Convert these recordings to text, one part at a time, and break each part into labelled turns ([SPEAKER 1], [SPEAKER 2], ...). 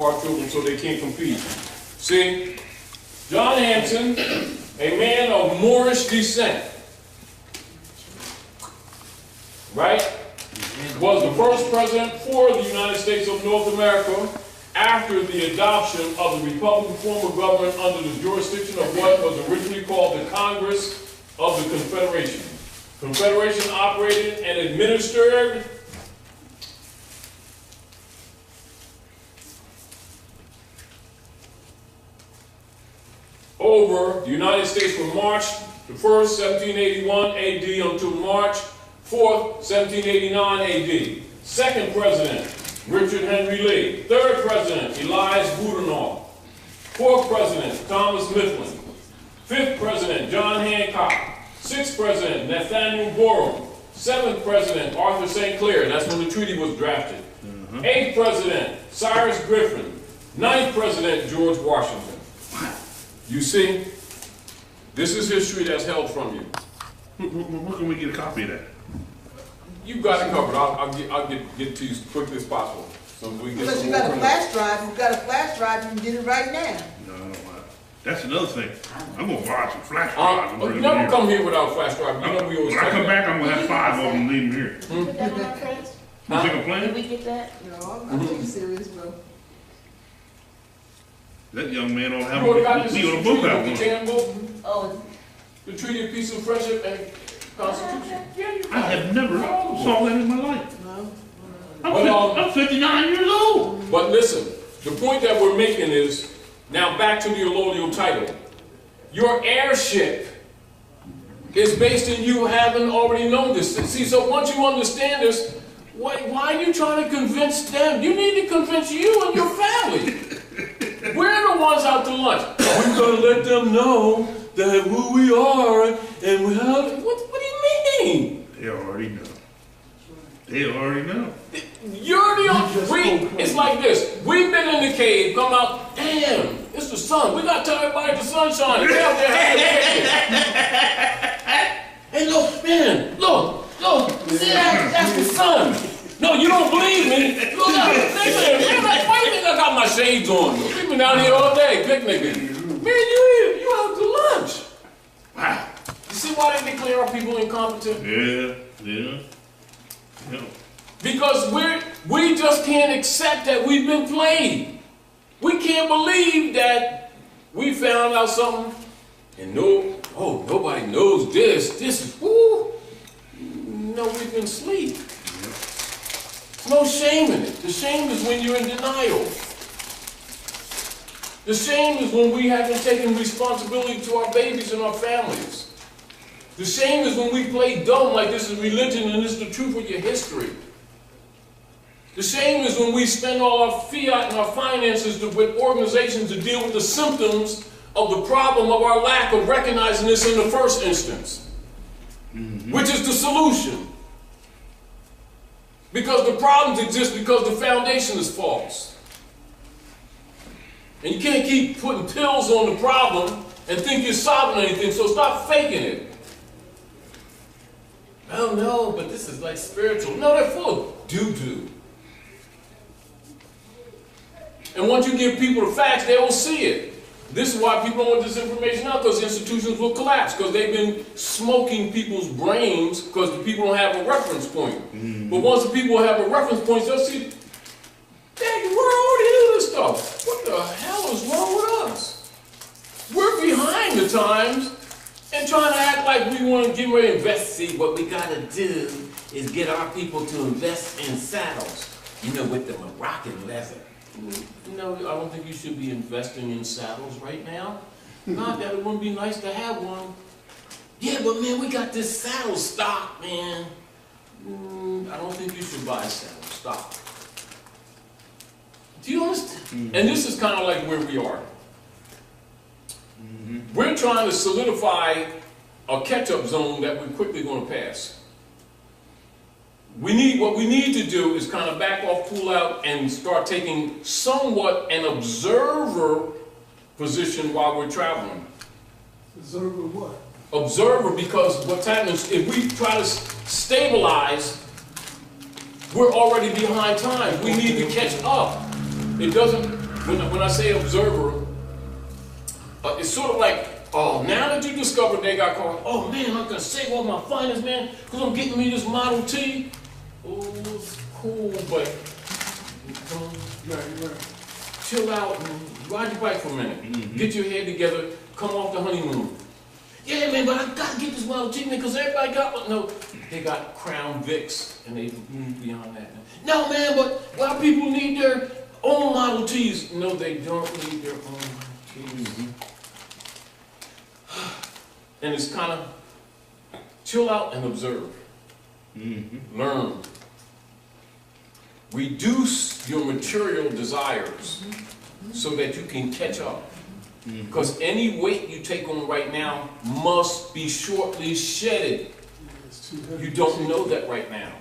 [SPEAKER 1] our children so they can't compete. See, John Hanson, a man of Moorish descent, right, was the first president for the United States of North America after the adoption of the Republican form of government under the jurisdiction of what was originally called the Congress of the Confederation. Confederation operated and administered over the United States from March the 1st, 1781 AD until March 4th, 1789 AD. Second president, Richard Henry Lee. Third president, Elias Boudinot. Fourth president, Thomas Mifflin. Fifth president, John Hancock. Sixth president, Nathaniel Gorham. Seventh president, Arthur St. Clair. That's when the treaty was drafted. Eighth president, Cyrus Griffin. Ninth president, George Washington. You see, this is history that's held from you.
[SPEAKER 2] Where can we get a copy of that?
[SPEAKER 1] You got it covered. I'll get to you as quickly as possible. So we get
[SPEAKER 3] Unless you got a flash drive, you've got a flash drive, you can get it right now.
[SPEAKER 2] No, I don't want. That's another thing. I'm gonna buy some flash drives.
[SPEAKER 1] You never come here without a flash drive. You know we always.
[SPEAKER 2] When I come back, I'm gonna have 5 of them and leave them here.
[SPEAKER 4] Did we put that on our page?
[SPEAKER 2] You think I'm playing?
[SPEAKER 4] Did we get that?
[SPEAKER 3] No, I'm taking serious, bro.
[SPEAKER 2] That young man don't have
[SPEAKER 1] You already got
[SPEAKER 2] a
[SPEAKER 1] this
[SPEAKER 2] on a book out
[SPEAKER 1] the
[SPEAKER 2] one.
[SPEAKER 1] handbook,
[SPEAKER 4] Oh,
[SPEAKER 1] the Treaty of Peace and Friendship and Constitution. Yeah, you
[SPEAKER 2] I
[SPEAKER 1] got it.
[SPEAKER 2] have never saw that in my life.
[SPEAKER 3] No.
[SPEAKER 2] I'm 59 years old.
[SPEAKER 1] But listen, the point that we're making is, now back to the allodial title. Your heirship is based in you having already known this. See, so once you understand this, why are you trying to convince them? You need to convince you and your family. We're the ones out to lunch. We're going to let them know that who we are and we have. What do you mean?
[SPEAKER 2] They already know. They already know.
[SPEAKER 1] You're the only. It's like this. We've been in the cave, come out, damn, it's the sun. We got to tell everybody the sunshine. It's out there having a picture. Hey, look, man, look. See that? That's the sun. No, you don't believe me. Look out. Why do you think I got my shades on? You've been down here all day picnicking. Man, you out to lunch. Wow. You see why they declare our people incompetent?
[SPEAKER 2] Yeah.
[SPEAKER 1] Because we just can't accept that we've been played. We can't believe that we found out something and nobody knows this. This is, no, we've been asleep. No shame in it. The shame is when you're in denial. The shame is when we haven't taken responsibility to our babies and our families. The shame is when we play dumb like this is religion and this is the truth of your history. The shame is when we spend all our fiat and our finances with organizations to deal with the symptoms of the problem of our lack of recognizing this in the first instance, which is the solution. Because the problems exist because the foundation is false. And you can't keep putting pills on the problem and think you're solving anything, so stop faking it. Oh no, but this is like spiritual. No, they're full of doo-doo. And once you give people the facts, they will see it. This is why people don't want this information out, because institutions will collapse, because they've been smoking people's brains because the people don't have a reference point. But once the people have a reference point, they'll see, dang, we're already into this stuff. What the hell is wrong with us? We're behind the times and trying to act like we want to get ready to invest. See, what we got to do is get our people to invest in saddles, with the Moroccan leather. No, I don't think you should be investing in saddles right now. Not that it wouldn't be nice to have one. Yeah, but man, we got this saddle stock, man. I don't think you should buy saddle stock. Do you understand? And this is kind of like where we are. We're trying to solidify a catch-up zone that we're quickly going to pass. What we need to do is kind of back off, pull out, and start taking somewhat an observer position while we're traveling.
[SPEAKER 5] Observer what?
[SPEAKER 1] Observer, because what's happening is if we try to stabilize, we're already behind time. We need to catch up. It doesn't when I say observer, it's sort of like, oh, now that you discovered they got caught, oh man, I'm gonna save all my finance, man, because I'm getting me this Model T. Oh, it's cool, but chill out and ride your bike for a minute. Get your head together, come off the honeymoon. Yeah, man, but I gotta get this Model T, man, because everybody got one. No, they got Crown Vics, and they moved beyond that. No, man, but why people need their own Model Ts? No, they don't need their own Model Ts. And it's kind of chill out and observe. Learn. Reduce your material desires so that you can catch up. Because any weight you take on right now must be shortly shedded. You don't know that right now.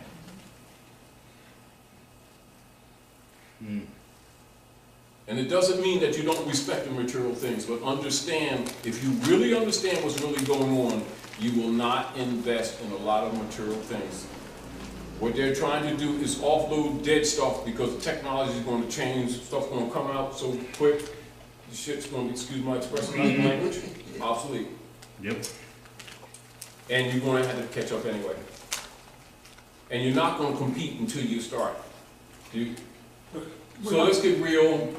[SPEAKER 1] And it doesn't mean that you don't respect the material things, but understand, if you really understand what's really going on, you will not invest in a lot of material things. What they're trying to do is offload dead stuff because the technology is going to change, stuff's going to come out so quick, the shit's going to, excuse my expression, language, obsolete.
[SPEAKER 2] Yep.
[SPEAKER 1] And you're going to have to catch up anyway. And you're not going to compete until you start. So let's get real.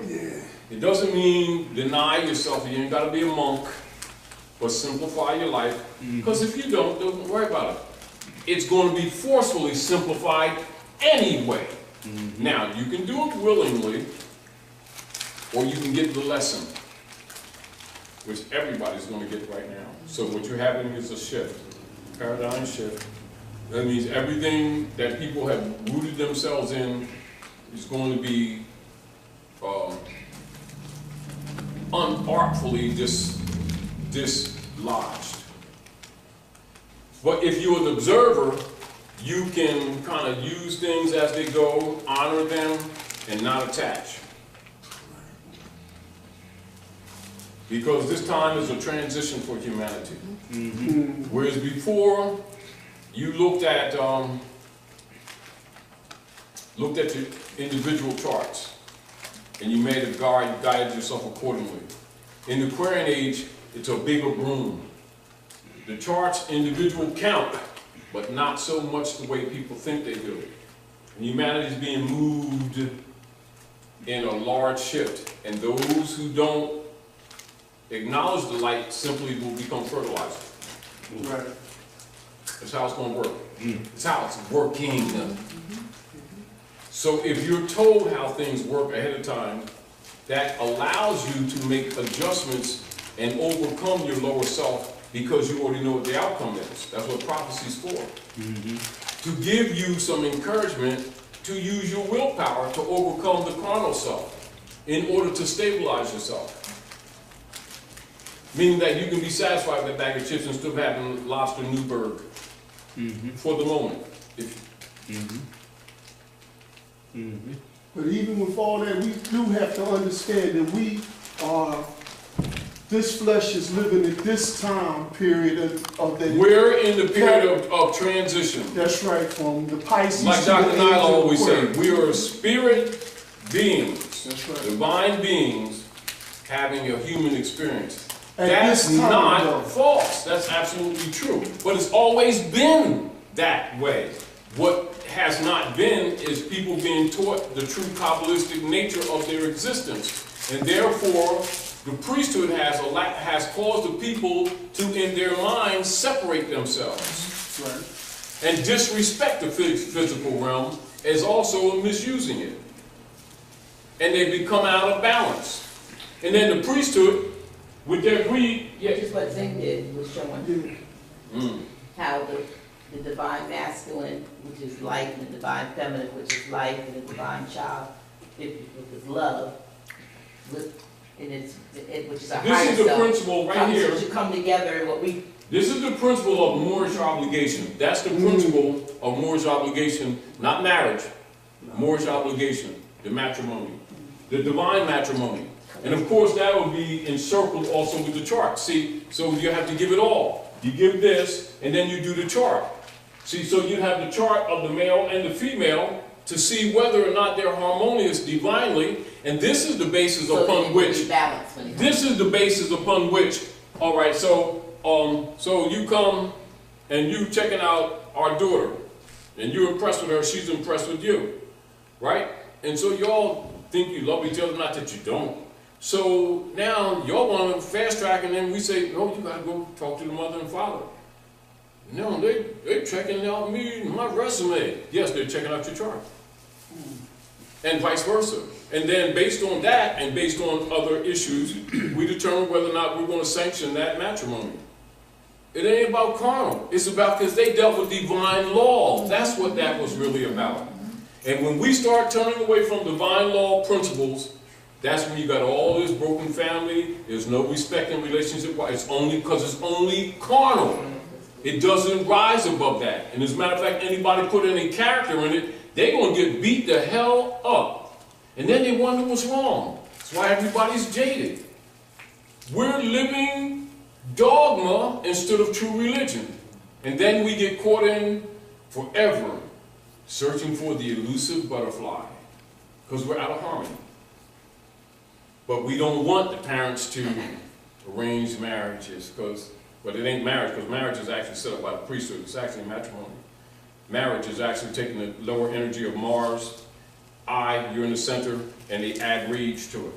[SPEAKER 1] It doesn't mean deny yourself. You ain't got to be a monk, but simplify your life. Because if you don't worry about it. It's going to be forcefully simplified anyway. Now, you can do it willingly, or you can get the lesson, which everybody's going to get right now. So what you're having is a shift, paradigm shift. That means everything that people have rooted themselves in is going to be unartfully dislodged. But if you're an observer, you can kind of use things as they go, honor them, and not attach. Because this time is a transition for humanity. Whereas before, you looked at your individual charts, and you made a guide, you guided yourself accordingly. In the Aquarian age, it's a bigger room. The charts individual count, but not so much the way people think they do. And humanity is being moved in a large shift, and those who don't acknowledge the light simply will become fertilizer.
[SPEAKER 5] Right.
[SPEAKER 1] That's how it's going to work. It's how it's working. So if you're told how things work ahead of time, that allows you to make adjustments and overcome your lower self because you already know what the outcome is. That's what prophecy's for. To give you some encouragement to use your willpower to overcome the carnal self in order to stabilize yourself. Meaning that you can be satisfied with a bag of chips and still having lobster Newburg for the moment.
[SPEAKER 5] But even with all that, we do have to understand that we are, this flesh is living at this time period of the...
[SPEAKER 1] We're in the period of transition.
[SPEAKER 5] That's right, from the Pisces
[SPEAKER 1] like
[SPEAKER 5] to
[SPEAKER 1] Dr.
[SPEAKER 5] the
[SPEAKER 1] Nyla
[SPEAKER 5] age of
[SPEAKER 1] always
[SPEAKER 5] Aquarius.
[SPEAKER 1] said, we are spirit beings,
[SPEAKER 5] That's right.
[SPEAKER 1] divine beings, having a human experience.
[SPEAKER 5] At
[SPEAKER 1] That's
[SPEAKER 5] this time,
[SPEAKER 1] not
[SPEAKER 5] though.
[SPEAKER 1] false. That's absolutely true. But it's always been that way. What has not been is people being taught the true Kabbalistic nature of their existence. And therefore, the priesthood has caused the people to, in their minds, separate themselves.
[SPEAKER 5] Right.
[SPEAKER 1] And disrespect the physical realm as also misusing it. And they become out of balance. And then the priesthood, with their greed,
[SPEAKER 4] Which is what Zing did, was showing how the divine masculine, which is light, and the divine feminine, which is life, and the divine child, with his love, which is our higher
[SPEAKER 1] this is the
[SPEAKER 4] self,
[SPEAKER 1] principle right here.
[SPEAKER 4] to come together in what we...
[SPEAKER 1] This is the principle of Moorish obligation. That's the principle of Moorish obligation, not marriage. Moorish obligation, the matrimony, the divine matrimony. And of course that will be encircled also with the chart. See, so you have to give it all. You give this, and then you do the chart. See, so you have the chart of the male and the female to see whether or not they're harmonious divinely, and this is the basis
[SPEAKER 4] So
[SPEAKER 1] upon which,
[SPEAKER 4] balance when it comes.
[SPEAKER 1] this is the basis upon which, all right, so you come and you checking out our daughter, and you're impressed with her, she's impressed with you, right? And so y'all think you love each other, not that you don't. So now y'all want to fast track, and then we say, no, you gotta go talk to the mother and father. No, they're checking out my resume. Yes, they're checking out your chart. And vice versa. And then based on that, and based on other issues, we determine whether or not we're going to sanction that matrimony. It ain't about carnal. It's about because they dealt with divine law. That's what that was really about. And when we start turning away from divine law principles, that's when you got all this broken family. There's no respect in relationship. It's only because it's only carnal. It doesn't rise above that. And as a matter of fact, anybody put any character in it, they're going to get beat the hell up. And then they wonder what's wrong. That's why everybody's jaded. We're living dogma instead of true religion. And then we get caught in forever searching for the elusive butterfly because we're out of harmony. But we don't want the parents to arrange marriages but it ain't marriage, because marriage is actually set up by the priesthood. It's actually matrimony. Marriage is actually taking the lower energy of Mars, you're in the center, and they add rage to it.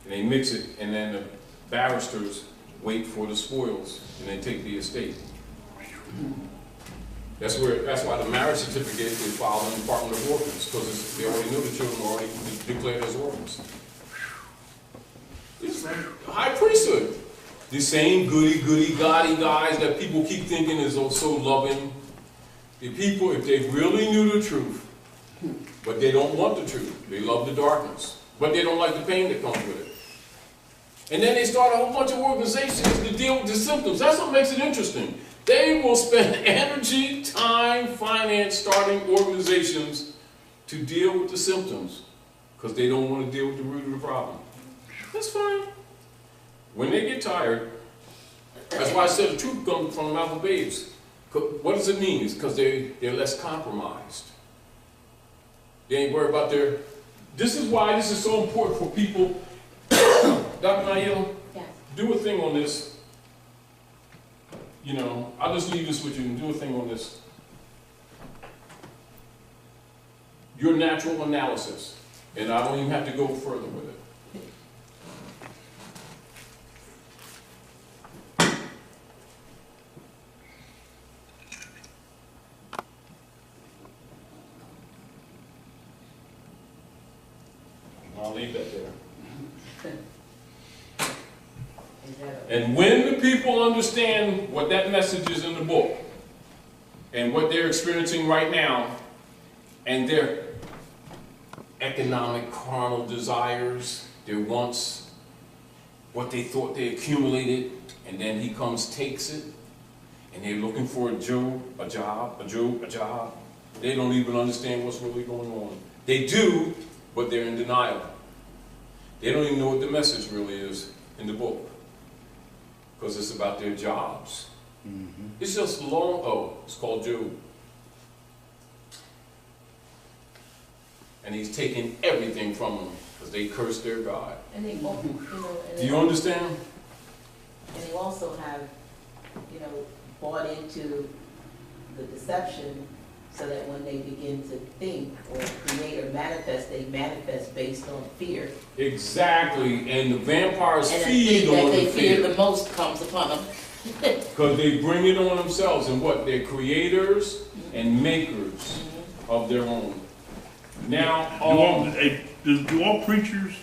[SPEAKER 1] And they mix it, and then the barristers wait for the spoils, and they take the estate. That's why the marriage certificate is filed in the Department of Orphans, because they already know the children are already declared as orphans. It's high priesthood. The same goody gaudy guys that people keep thinking is so loving. The people, if they really knew the truth, but they don't want the truth. They love the darkness, but they don't like the pain that comes with it. And then they start a whole bunch of organizations to deal with the symptoms. That's what makes it interesting. They will spend energy, time, finance, starting organizations to deal with the symptoms because they don't want to deal with the root of the problem. That's fine. When they get tired, that's why I said the truth comes from the mouth of babes. What does it mean? It's because they're less compromised. They ain't worried about their... This is why this is so important for people. Dr. Naila,
[SPEAKER 4] Yes.
[SPEAKER 1] do a thing on this. You know, I'll just leave this with you and do a thing on this. Your natural analysis. And I don't even have to go further with it. I'll leave that there. And when the people understand what that message is in the book and what they're experiencing right now and their economic carnal desires, their wants, what they thought they accumulated, and then he comes, takes it, and they're looking for a job. They don't even understand what's really going on. They do, but they're in denial. They don't even know what the message really is in the book. Because it's about their jobs. Mm-hmm. It's just it's called Job. And he's taking everything from them because they cursed their God.
[SPEAKER 4] And they won't,
[SPEAKER 1] do you understand?
[SPEAKER 4] And they also have, bought into the deception so that when they begin to think or create or manifest, they manifest based on fear.
[SPEAKER 1] Exactly, and the vampires
[SPEAKER 4] and
[SPEAKER 1] feed on the fear.
[SPEAKER 4] And the thing that they fear the most comes upon them.
[SPEAKER 1] Because they bring it on themselves, and what? They're creators and makers of their own. Now,
[SPEAKER 2] do all preachers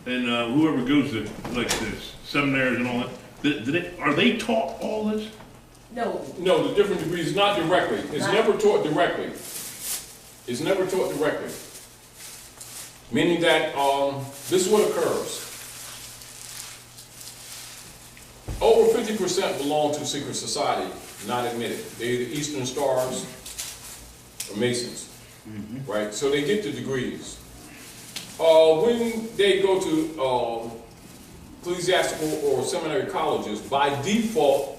[SPEAKER 2] and whoever goes to like this seminaries and all that, are they taught all this?
[SPEAKER 4] No.
[SPEAKER 1] No, the different degrees, not directly. It's never taught directly. It's never taught directly. Meaning that this is what occurs. Over 50% belong to secret society, not admitted. They're either Eastern Stars or Masons, right? So they get the degrees. When they go to ecclesiastical or seminary colleges, by default,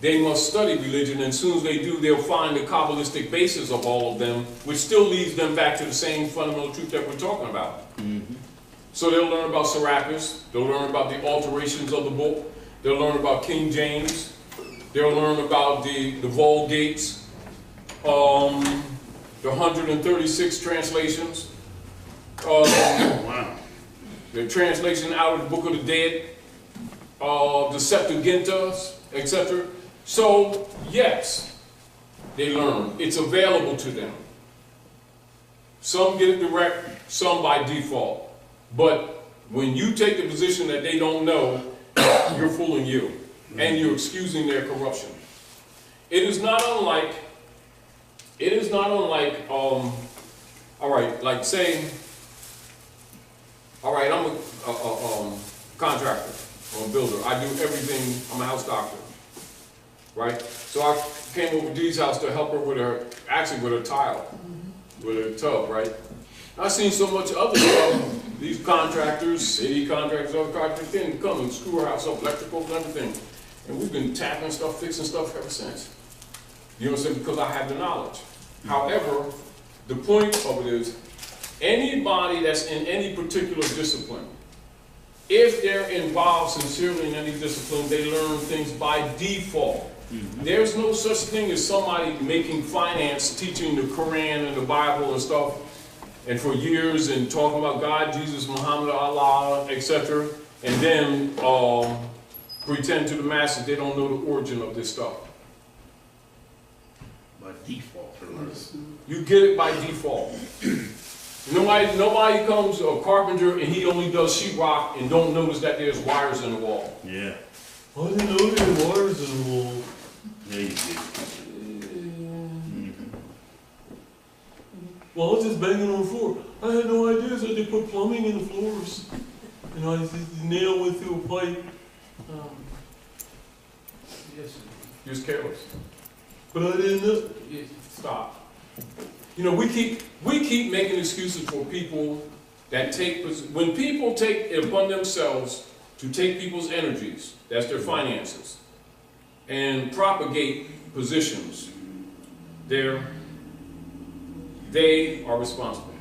[SPEAKER 1] they must study religion, and as soon as they do, they'll find the Kabbalistic basis of all of them, which still leads them back to the same fundamental truth that we're talking about. So they'll learn about Serapis, they'll learn about the alterations of the book, they'll learn about King James, they'll learn about the Vulgates, the 136 translations,
[SPEAKER 2] Wow.
[SPEAKER 1] the translation out of the Book of the Dead, the Septuaginta, etc. So, yes, they learn. It's available to them. Some get it direct, some by default. But when you take the position that they don't know, you're fooling you. And you're excusing their corruption. It is not unlike, all right, like saying, all right, I'm a contractor or a builder. I do everything, I'm a house doctor, right? So I came over to Dee's house to help her with her, actually with her tile, with her tub, right? I've seen so much other stuff, these contractors, city contractors, other contractors, they come and screw our house up, electricals and everything. And we've been tapping stuff, fixing stuff ever since. You know what I'm saying? Because I have the knowledge. However, the point of it is, anybody that's in any particular discipline, if they're involved sincerely in any discipline, they learn things by default. There's no such thing as somebody making finance, teaching the Quran and the Bible and stuff, and for years, and talking about God, Jesus, Muhammad, Allah, etc., and then pretend to the masses they don't know the origin of this stuff.
[SPEAKER 2] By default, they're learning.
[SPEAKER 1] You get it by default. Nobody comes a carpenter and he only does sheetrock and don't notice that there's wires in the wall.
[SPEAKER 2] Yeah.
[SPEAKER 1] I didn't know there were wires in the wall.
[SPEAKER 2] Yeah, you do.
[SPEAKER 1] Well, I was just banging on the floor. I had no idea that they put plumbing in the floors. You know, the nail went through a pipe. Yes, he was careless. But I didn't know. Yeah, stop. You know, we keep making excuses for people that take, when people take it upon themselves to take people's energies, that's their finances, and propagate positions, they are responsible.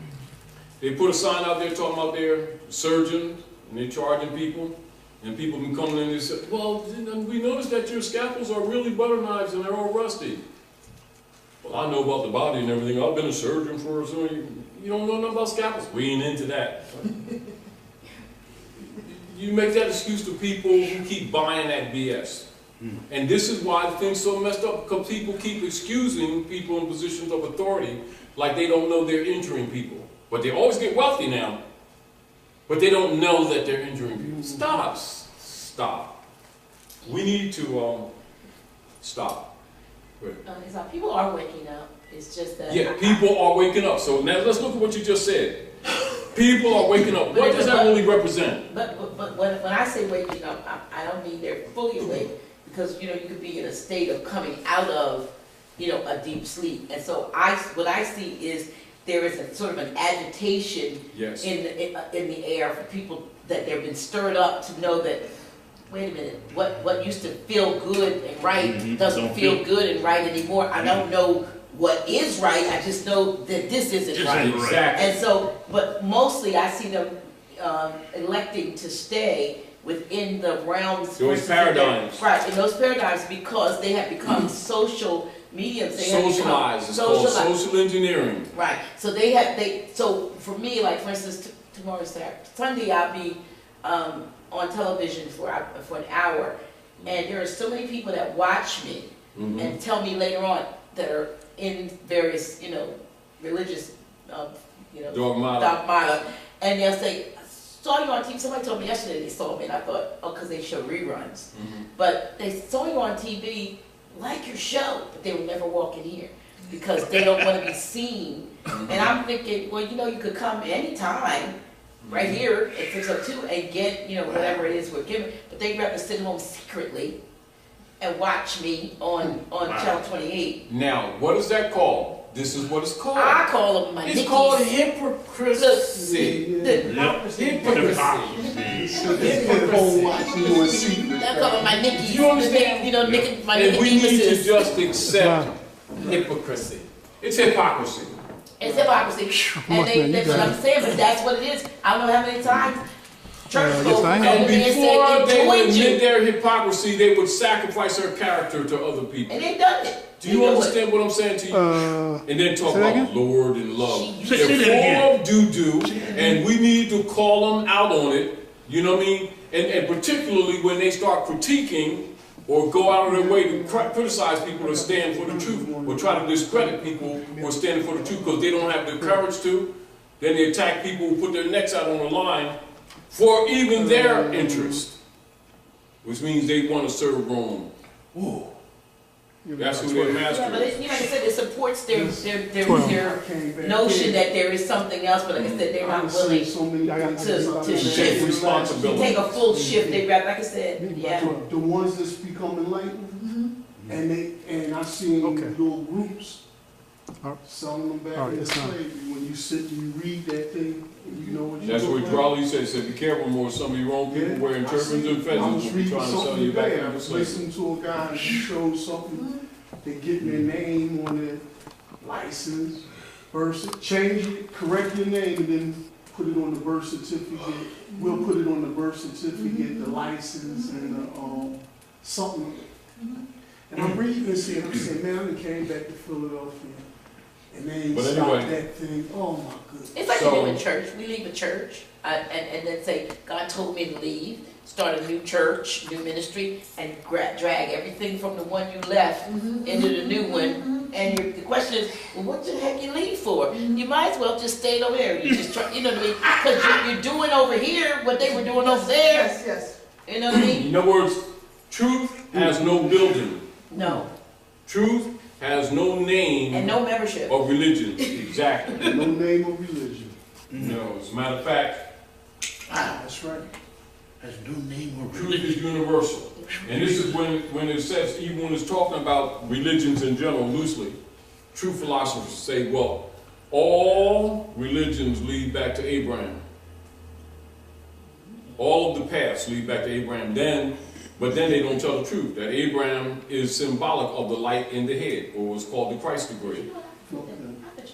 [SPEAKER 1] They put a sign out there talking about their surgeon, and they're charging people, and people can come in and say, well, we noticed that your scalpels are really butter knives and they're all rusty. Well, I know about the body and everything. I've been a surgeon for so you don't know nothing about scalpels. We ain't into that. You make that excuse to people who keep buying that BS. And this is why the thing's so messed up, because people keep excusing people in positions of authority like they don't know they're injuring people. But they always get wealthy now, but they don't know that they're injuring people. Stop. Stop. We need to stop.
[SPEAKER 4] People are waking up. It's just that.
[SPEAKER 1] Yeah, people are waking up. So now let's look at what you just said. People are waking up. What does that really represent?
[SPEAKER 4] But when I say waking up, I don't mean they're fully awake, because you could be in a state of coming out of a deep sleep. And so what I see is there is a sort of an agitation
[SPEAKER 1] Yes.
[SPEAKER 4] in the air for people that they've been stirred up to know that, wait a minute, what used to feel good and right doesn't feel good and right anymore. I don't know what is right, I just know that this isn't right.
[SPEAKER 1] Exactly.
[SPEAKER 4] And so, but mostly I see them electing to stay within the realms.
[SPEAKER 1] Those paradigms.
[SPEAKER 4] Right, in those paradigms, because they have become social mediums. They
[SPEAKER 1] Socialized. It's called social engineering.
[SPEAKER 4] Right. So so for me, like for instance, tomorrow's Saturday, Sunday, I'll be on television for an hour, and there are so many people that watch me and tell me later on that are in various, religious, dogmata, and they'll say, I saw you on TV. Somebody told me yesterday they saw me, and I thought, oh, because they show reruns. But they saw you on TV, like your show, but they will never walk in here because they don't want to be seen. And I'm thinking, well, you could come anytime, right here at 602, and get, whatever it is we're giving, but they'd rather sit home secretly and watch me on Channel 28.
[SPEAKER 1] Now, what is that called? This is what it's called.
[SPEAKER 4] I call them my
[SPEAKER 1] It's
[SPEAKER 4] Nickies.
[SPEAKER 1] called hypocrisy.
[SPEAKER 5] Hypocrisy. Sit home watching you in secret.
[SPEAKER 4] They'll cover my Nickies.
[SPEAKER 1] You understand?
[SPEAKER 4] You know, my
[SPEAKER 1] And we need to
[SPEAKER 4] Nickies.
[SPEAKER 1] just accept hypocrisy. It's hypocrisy.
[SPEAKER 4] It's hypocrisy. And that's what I'm saying, but that's what it is. I don't know how many times church folks come to
[SPEAKER 1] And
[SPEAKER 4] me and
[SPEAKER 1] before
[SPEAKER 4] say,
[SPEAKER 1] they would
[SPEAKER 4] enjoyed
[SPEAKER 1] admit
[SPEAKER 4] you.
[SPEAKER 1] their hypocrisy, they would sacrifice their character to other people.
[SPEAKER 4] And they've done it.
[SPEAKER 1] Do you understand what I'm saying to you? And then talk about Lord and love. They're full of doo-doo, and we need to call them out on it. You know what I mean? And particularly when they start critiquing or go out of their way to criticize people that stand for the truth, or try to discredit people who are standing for the truth because they don't have the courage to. Then they attack people who put their necks out on the line for even their interest, which means they want to serve Rome. Ooh. That's who they're mastering.
[SPEAKER 4] Yeah, but it's, like I said, it supports their notion that there is something else, but like I said, they're not willing to shift
[SPEAKER 1] responsibility.
[SPEAKER 4] Take a full shift. They like I said, yeah.
[SPEAKER 5] The ones that's become enlightened, and I've seen little groups selling them back into slavery. When you sit and you read that thing, and you know what you're
[SPEAKER 1] doing. That's what Raleigh said, be careful more. Some of your own people wearing turbans and feathers will be trying to sell you back into slavery.
[SPEAKER 5] Listen to a guy and he shows something, they get their name on their license, change it, correct your name, and then put it on the birth certificate. We'll put it on the birth certificate, the license, and the something. And I'm reading this here, I'm saying, man, I done came back to Philadelphia, and they ain't stopped that thing. Oh my goodness.
[SPEAKER 4] It's like we do in church. We leave a church and then say, God told me to leave, start a new church, new ministry, and drag everything from the one you left into the new one. And the question is, well, what the heck you leave for? You might as well just stay over there. You just try, you know what I mean? Because you're doing over here what they were doing over there.
[SPEAKER 3] Yes, yes.
[SPEAKER 4] You know what I mean?
[SPEAKER 1] In other words, truth has no building.
[SPEAKER 4] No.
[SPEAKER 1] Truth has no name.
[SPEAKER 4] And no membership.
[SPEAKER 1] Of religion. Exactly.
[SPEAKER 5] No name of religion.
[SPEAKER 1] No, as a matter of fact.
[SPEAKER 5] That's right.
[SPEAKER 2] Has no name of
[SPEAKER 1] Truth
[SPEAKER 2] religion.
[SPEAKER 1] is universal. And this is when it says, even when it's talking about religions in general, loosely, true philosophers say, well, all religions lead back to Abraham. All of the paths lead back to Abraham. But then they don't tell the truth, that Abraham is symbolic of the light in the head, or what's called the Christ degree.
[SPEAKER 4] I bet you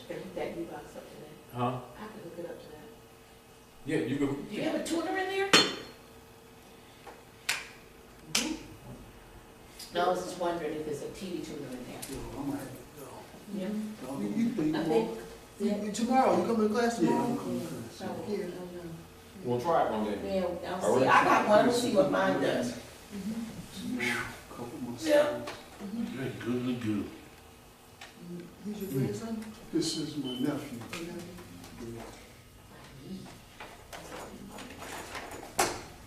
[SPEAKER 4] can look that new box up to that.
[SPEAKER 1] Huh?
[SPEAKER 4] I could look it up to that.
[SPEAKER 1] Yeah, you can.
[SPEAKER 4] Do you have a tuner in there? No, I was just wondering if there's a TV tuner in there.
[SPEAKER 5] I might have to go.
[SPEAKER 4] Yeah.
[SPEAKER 5] You think
[SPEAKER 4] I
[SPEAKER 5] more?
[SPEAKER 4] think.
[SPEAKER 3] Tomorrow, you come to class
[SPEAKER 5] Yeah,
[SPEAKER 3] tomorrow?
[SPEAKER 5] I'm coming to class.
[SPEAKER 3] Here.
[SPEAKER 1] We'll try it one day.
[SPEAKER 4] Yeah, I'll see. I got one. We'll see what mine does.
[SPEAKER 5] Couple months.
[SPEAKER 4] Yeah.
[SPEAKER 2] Good, good.
[SPEAKER 3] Who's your grandson?
[SPEAKER 5] This is my nephew.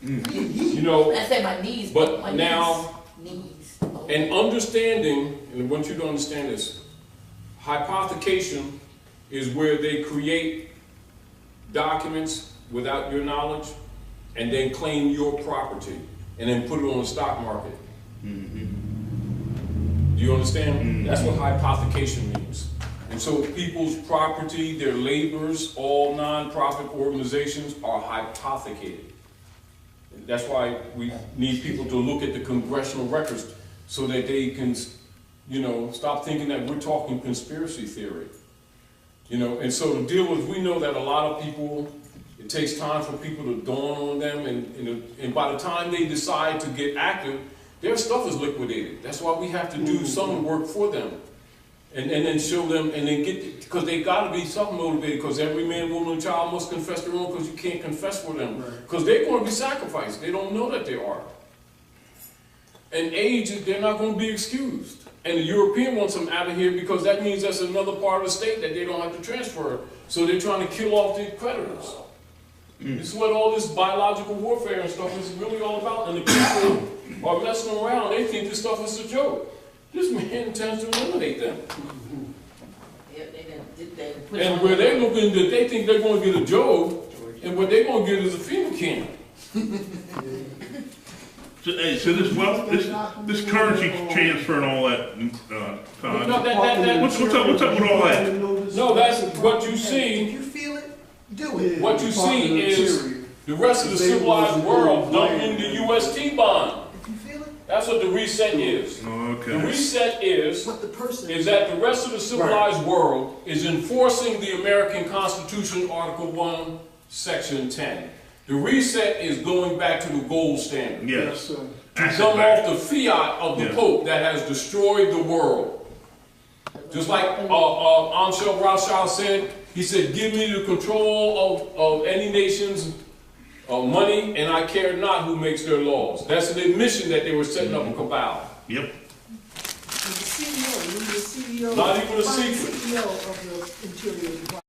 [SPEAKER 1] You know,
[SPEAKER 4] I said my knees,
[SPEAKER 1] but
[SPEAKER 4] my
[SPEAKER 1] now,
[SPEAKER 4] knees.
[SPEAKER 1] and understanding, and I want you to understand this, hypothecation is where they create documents without your knowledge and then claim your property and then put it on the stock market. Do you understand? That's what hypothecation means. And so people's property, their labors, all non-profit organizations are hypothecated. That's why we need people to look at the congressional records so that they can, you know, stop thinking that we're talking conspiracy theory. You know, and so the deal is, we know that a lot of people, it takes time for people to dawn on them, and by the time they decide to get active, their stuff is liquidated. That's why we have to do some work for them. And then show them, and then get, because they got to be something motivated, because every man, woman, and child must confess their own, because you can't confess for them. Because they're going to be sacrificed. They don't know that they are. And age, they're not going to be excused. And the European wants them out of here because that means that's another part of the state that they don't have to transfer. So they're trying to kill off the creditors. This is what all this biological warfare and stuff is really all about. And the people are messing around. They think this stuff is a joke. This man intends to eliminate them. And where they're looking, that they think they're going to get a Job, and what they're going to get is a FEMA camp.
[SPEAKER 2] So, hey, so this wealth, this currency transfer and all that, Todd.
[SPEAKER 1] No,
[SPEAKER 2] What's up with all that?
[SPEAKER 1] No, that's what you
[SPEAKER 3] If
[SPEAKER 1] see.
[SPEAKER 3] you feel it, do it.
[SPEAKER 1] What you see is the rest of the civilized world dumping the UST bond.
[SPEAKER 3] If you feel
[SPEAKER 1] That's what the reset is.
[SPEAKER 2] Oh,
[SPEAKER 1] The
[SPEAKER 2] okay.
[SPEAKER 1] reset is
[SPEAKER 3] What the person.
[SPEAKER 1] that the rest of the civilized world is enforcing the American Constitution, Article 1, Section 10. The reset is going back to the gold standard.
[SPEAKER 2] Yes.
[SPEAKER 5] sir.
[SPEAKER 1] To
[SPEAKER 2] Asset
[SPEAKER 1] come
[SPEAKER 2] back.
[SPEAKER 1] off the fiat of the
[SPEAKER 2] Yeah.
[SPEAKER 1] Pope that has destroyed the world. Just like Amschel Rothschild said, he said, give me the control of any nation's money, and I care not who makes their laws. That's an admission that they were setting up a cabal.
[SPEAKER 2] Yep.
[SPEAKER 3] And the CEO, the CEO.
[SPEAKER 1] Not even a
[SPEAKER 3] the
[SPEAKER 1] secret.
[SPEAKER 3] CEO of the Interior Department.